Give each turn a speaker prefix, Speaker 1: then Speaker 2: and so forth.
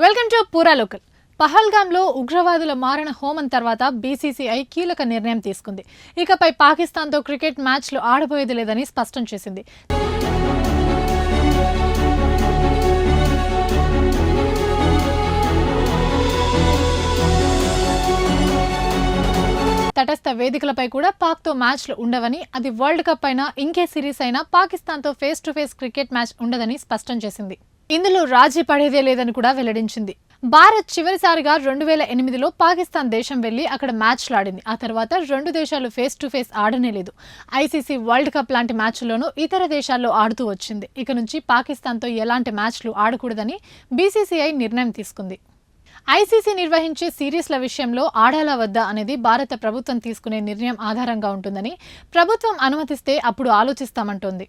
Speaker 1: Welcome to పూరా local. పహల్గామ్లో ఉగ్రవాదుల మారణ హోమం తర్వాత బీసీసీఐ కీలక నిర్ణయం తీసుకుంది. ఇకపై పాకిస్తాన్తో క్రికెట్ మ్యాచ్లు ఆడబోయేది లేదని స్పష్టం చేసింది. తటస్థ వేదికలపై కూడా పాక్తో మ్యాచ్లు ఉండవని, అది వరల్డ్ కప్ అయినా ఇంకే సిరీస్ అయినా పాకిస్తాన్తో face to face cricket match ఉండదని స్పష్టం చేసింది. ఇందులో రాజీ పడేదే లేదని కూడా వెల్లడించింది. భారత్ చివరిసారిగా 2008లో పాకిస్తాన్ దేశం వెళ్లి అక్కడ మ్యాచ్లు ఆడింది. ఆ తర్వాత రెండు దేశాలు ఫేస్ టు ఫేస్ ఆడనే లేదు. ఐసీసీ వరల్డ్ కప్ లాంటి మ్యాచ్ల్లోనూ ఇతర దేశాల్లో ఆడుతూ వచ్చింది. ఇక నుంచి పాకిస్తాన్తో ఎలాంటి మ్యాచ్లు ఆడకూడదని బీసీసీఐ నిర్ణయం తీసుకుంది. ఐసీసీ నిర్వహించే సిరీస్ల విషయంలో ఆడాలా వద్దా అనేది భారత ప్రభుత్వం తీసుకునే నిర్ణయం ఆధారంగా ఉంటుందని, ప్రభుత్వం అనుమతిస్తే అప్పుడు ఆలోచిస్తామంటోంది.